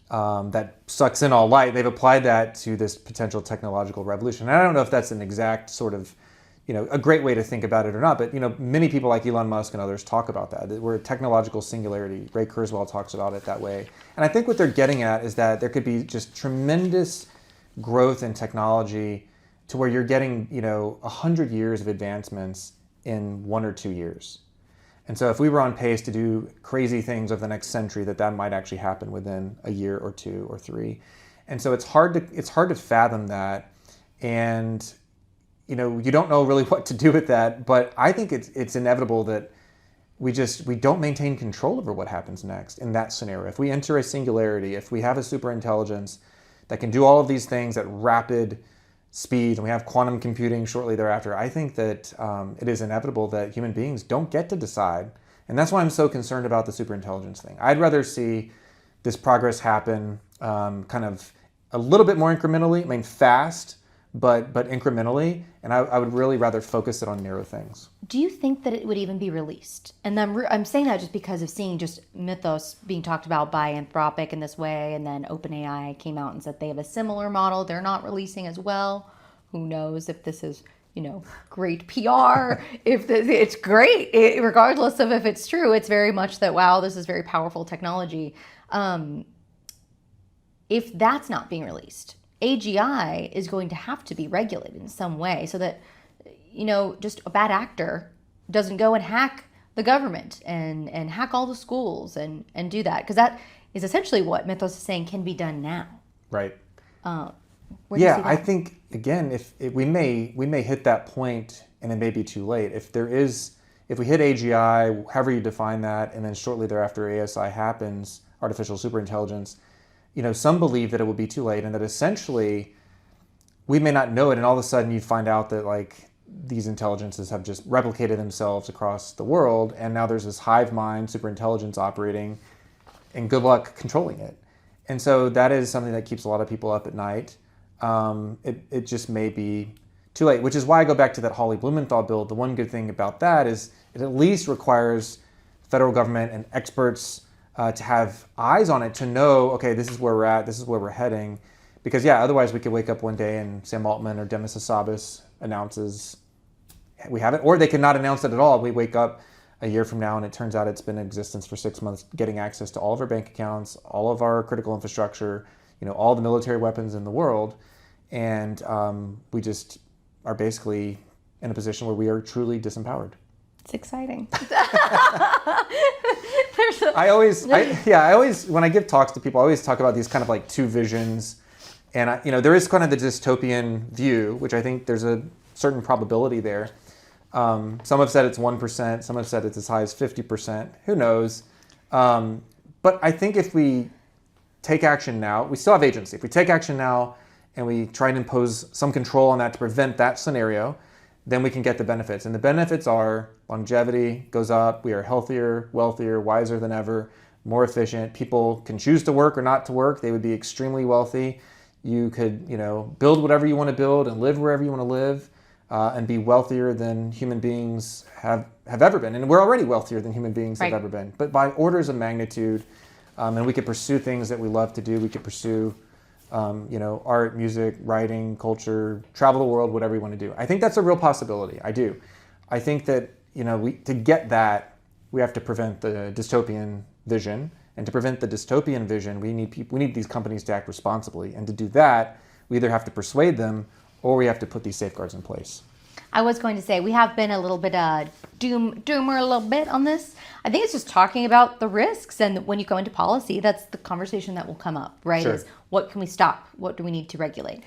that sucks in all light. They've applied that to this potential technological revolution. And I don't know if that's an exact sort of, a great way to think about it or not, but, many people like Elon Musk and others talk about that we're a technological singularity. Ray Kurzweil talks about it that way. And I think what they're getting at is that there could be just tremendous growth in technology to where you're getting, 100 years of advancements in 1 or 2 years. And so if we were on pace to do crazy things over the next century, that might actually happen within a year or 2 or 3. And so it's hard to fathom that. And, you don't know really what to do with that. But I think it's inevitable that we don't maintain control over what happens next in that scenario. If we enter a singularity, if we have a superintelligence that can do all of these things at rapid speed, and we have quantum computing shortly thereafter, I think that it is inevitable that human beings don't get to decide. And that's why I'm so concerned about the superintelligence thing. I'd rather see this progress happen kind of a little bit more incrementally, I mean fast, but incrementally, and I would really rather focus it on narrow things. Do you think that it would even be released? And I'm saying that just because of seeing just Mythos being talked about by Anthropic in this way, and then OpenAI came out and said they have a similar model they're not releasing as well. Who knows if this is, great PR, it's great, regardless of if it's true. It's very much that, wow, this is very powerful technology. If that's not being released, AGI is going to have to be regulated in some way so that, just a bad actor doesn't go and hack the government and hack all the schools and do that. Because that is essentially what Mythos is saying can be done now. Right. Yeah, I think, again, if we may hit that point and it may be too late. If we hit AGI, however you define that, and then shortly thereafter ASI happens, artificial superintelligence, some believe that it will be too late and that essentially we may not know it, and all of a sudden you find out that these intelligences have just replicated themselves across the world, and now there's this hive mind superintelligence operating, and good luck controlling it. And so that is something that keeps a lot of people up at night. It just may be too late, which is why I go back to that Hawley Blumenthal bill. The one good thing about that is it at least requires federal government and experts to have eyes on it, to know, okay, this is where we're at, this is where we're heading. Because otherwise we could wake up one day and Sam Altman or Demis Hassabis announces we have it, or they could not announce it at all. We wake up a year from now and it turns out it's been in existence for 6 months, getting access to all of our bank accounts, all of our critical infrastructure, all the military weapons in the world. And we just are basically in a position where we are truly disempowered. It's exciting. I always, when I give talks to people, I always talk about these kind of two visions. And, there is kind of the dystopian view, which I think there's a certain probability there. Some have said it's 1%. Some have said it's as high as 50%. Who knows? But I think if we take action now, we still have agency. If we take action now and we try and impose some control on that to prevent that scenario, then we can get the benefits. And the benefits are longevity goes up. We are healthier, wealthier, wiser than ever, more efficient. People can choose to work or not to work. They would be extremely wealthy. You could, build whatever you want to build and live wherever you want to live, and be wealthier than human beings have ever been. And we're already wealthier than human beings have ever been, but by orders of magnitude. And we could pursue things that we love to do. We could pursue, art, music, writing, culture, travel the world, whatever you want to do. I think that's a real possibility. I do. I think that, to get that, we have to prevent the dystopian vision. And to prevent the dystopian vision, we need these companies to act responsibly. And to do that, we either have to persuade them or we have to put these safeguards in place. I was going to say, we have been a little bit doomer a little bit on this. I think it's just talking about the risks. And when you go into policy, that's the conversation that will come up, right? Sure. Is what can we stop? What do we need to regulate?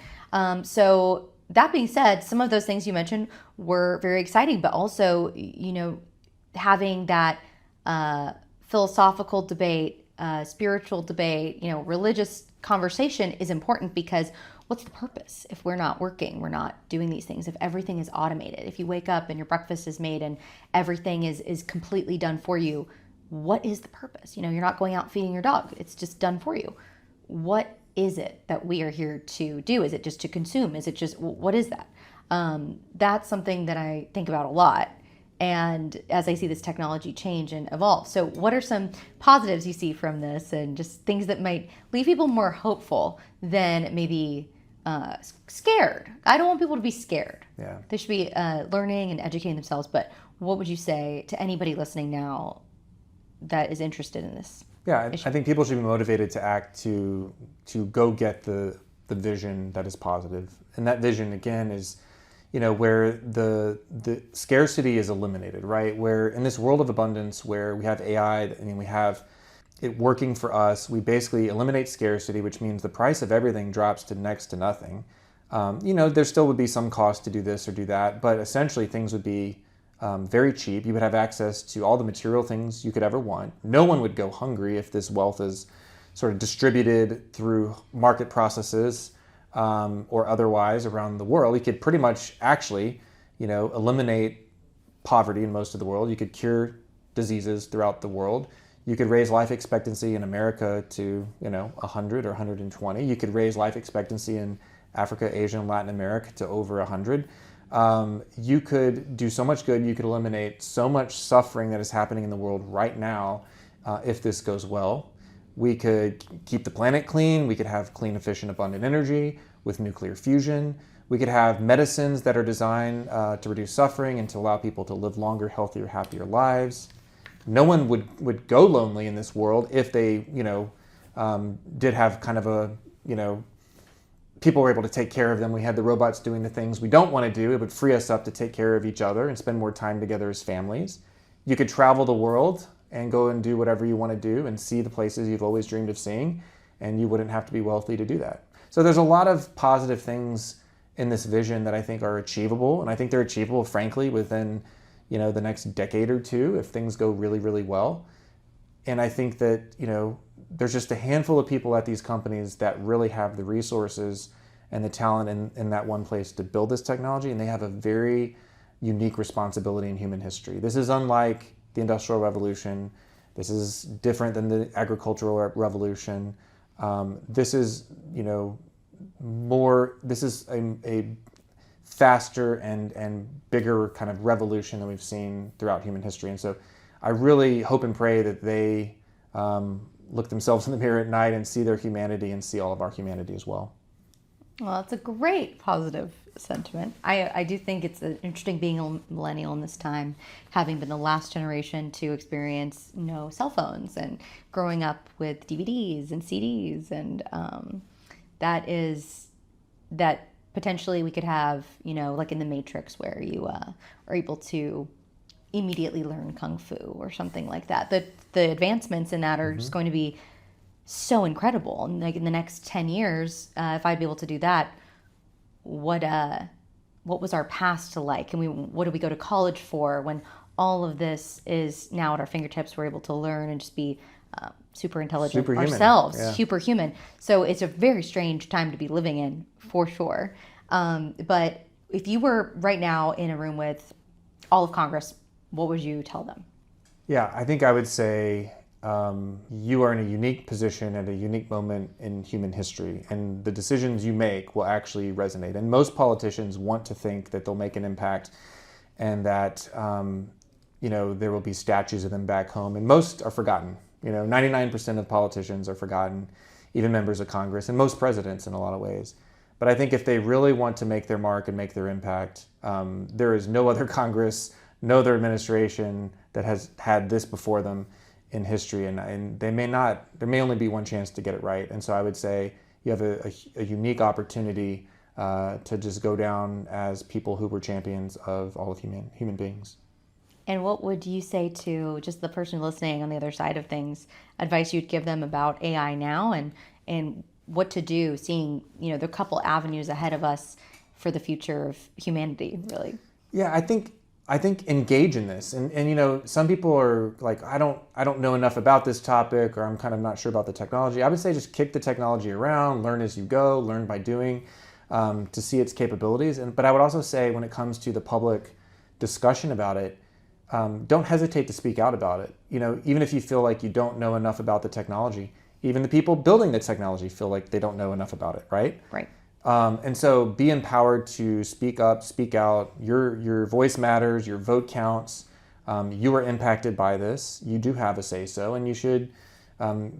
So that being said, some of those things you mentioned were very exciting, but also, having that philosophical debate, spiritual debate, religious conversation is important, because what's the purpose if we're not working, we're not doing these things, if everything is automated, if you wake up and your breakfast is made and everything is completely done for you, what is the purpose? You're not going out feeding your dog, it's just done for you. What is it that we are here to do? Is it just to consume? Is it just, what is that? That's something that I think about a lot. And as I see this technology change and evolve. So what are some positives you see from this, and just things that might leave people more hopeful than maybe scared? I don't want people to be scared. Yeah. They should be learning and educating themselves. But what would you say to anybody listening now that is interested in this? Yeah, I think people should be motivated to act, to go get the vision that is positive. And that vision, again, is where the scarcity is eliminated, right? Where in this world of abundance, where we have AI, we have it working for us, we basically eliminate scarcity, which means the price of everything drops to next to nothing. There still would be some cost to do this or do that, but essentially things would be very cheap. You would have access to all the material things you could ever want. No one would go hungry if this wealth is sort of distributed through market processes or otherwise around the world. You could pretty much actually, eliminate poverty in most of the world. You could cure diseases throughout the world. You could raise life expectancy in America to, 100 or 120. You could raise life expectancy in Africa, Asia, and Latin America to over 100. You could do so much good. You could eliminate so much suffering that is happening in the world right now if this goes well. We could keep the planet clean. We could have clean, efficient, abundant energy with nuclear fusion. We could have medicines that are designed to reduce suffering and to allow people to live longer, healthier, happier lives. No one would go lonely in this world if they, did have kind of a, people were able to take care of them. We had the robots doing the things we don't want to do. It would free us up to take care of each other and spend more time together as families. You could travel the world and go and do whatever you want to do and see the places you've always dreamed of seeing, and you wouldn't have to be wealthy to do that. So there's a lot of positive things in this vision that I think are achievable, and I think they're achievable, frankly, within the next decade or two if things go really, really well. And I think that there's just a handful of people at these companies that really have the resources and the talent in that one place to build this technology, and they have a very unique responsibility in human history. This is unlike the Industrial Revolution. This is different than the Agricultural Revolution. This is, this is a faster and bigger kind of revolution than we've seen throughout human history. And so I really hope and pray that they look themselves in the mirror at night and see their humanity and see all of our humanity as well. Well, that's a great positive sentiment. I do think it's interesting being a millennial in this time, having been the last generation to experience cell phones and growing up with DVDs and CDs, and that potentially we could have, like in the Matrix, where you are able to immediately learn kung fu or something like that. The advancements in that are just going to be so incredible. And like in the next 10 years, if I'd be able to do that, what was our past like? And what did we go to college for when all of this is now at our fingertips? We're able to learn and just be super intelligent ourselves, superhuman. So it's a very strange time to be living in, for sure. But if you were right now in a room with all of Congress, what would you tell them? Yeah, I think I would say you are in a unique position at a unique moment in human history, and the decisions you make will actually resonate. And most politicians want to think that they'll make an impact and that there will be statues of them back home, and most are forgotten. 99% of politicians are forgotten, even members of Congress, and most presidents in a lot of ways. But I think if they really want to make their mark and make their impact, there is no other Congress, no other administration that has had this before them in history, and there may only be one chance to get it right. And so I would say you have a unique opportunity to just go down as people who were champions of all of human beings. And what would you say to just the person listening on the other side of things, advice you'd give them about AI now and what to do, seeing, there are a couple avenues ahead of us for the future of humanity, really? Yeah, I think engage in this. And some people are like, I don't know enough about this topic, or I'm kind of not sure about the technology. I would say just kick the technology around, learn as you go, learn by doing, to see its capabilities. But I would also say when it comes to the public discussion about it, don't hesitate to speak out about it. Even if you feel like you don't know enough about the technology, even the people building the technology feel like they don't know enough about it, right? Right. And so be empowered to speak up, speak out. Your voice matters, your vote counts. You are impacted by this. You do have a say-so, and you should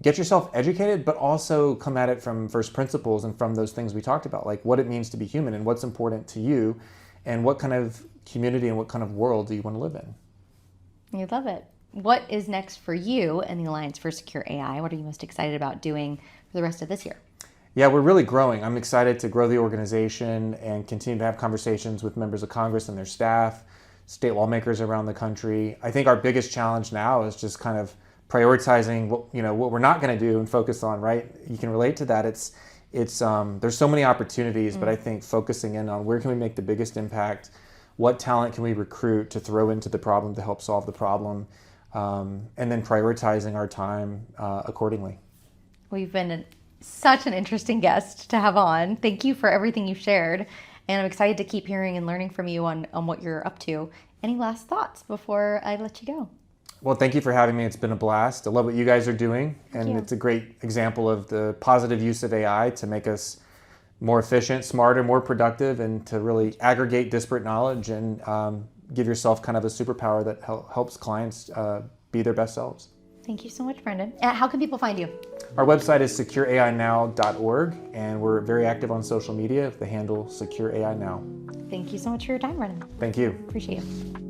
get yourself educated, but also come at it from first principles and from those things we talked about, like what it means to be human and what's important to you and what kind of community and what kind of world do you want to live in. You love it. What is next for you and the Alliance for Secure AI? What are you most excited about doing for the rest of this year? Yeah, we're really growing. I'm excited to grow the organization and continue to have conversations with members of Congress and their staff, state lawmakers around the country. I think our biggest challenge now is just kind of prioritizing what we're not going to do and focus on, right? You can relate to that. It's there's so many opportunities, but I think focusing in on where can we make the biggest impact, what talent can we recruit to throw into the problem to help solve the problem, and then prioritizing our time accordingly. We've been such an interesting guest to have on. Thank you for everything you've shared. And I'm excited to keep hearing and learning from you on what you're up to. Any last thoughts before I let you go? Well, thank you for having me. It's been a blast. I love what you guys are doing. And it's a great example of the positive use of AI to make us more efficient, smarter, more productive, and to really aggregate disparate knowledge and give yourself kind of a superpower that helps clients be their best selves. Thank you so much, Brendan. How can people find you? Our website is secureainow.org, and we're very active on social media with the handle secureainow. Thank you so much for your time, Brendan. Thank you. Appreciate it.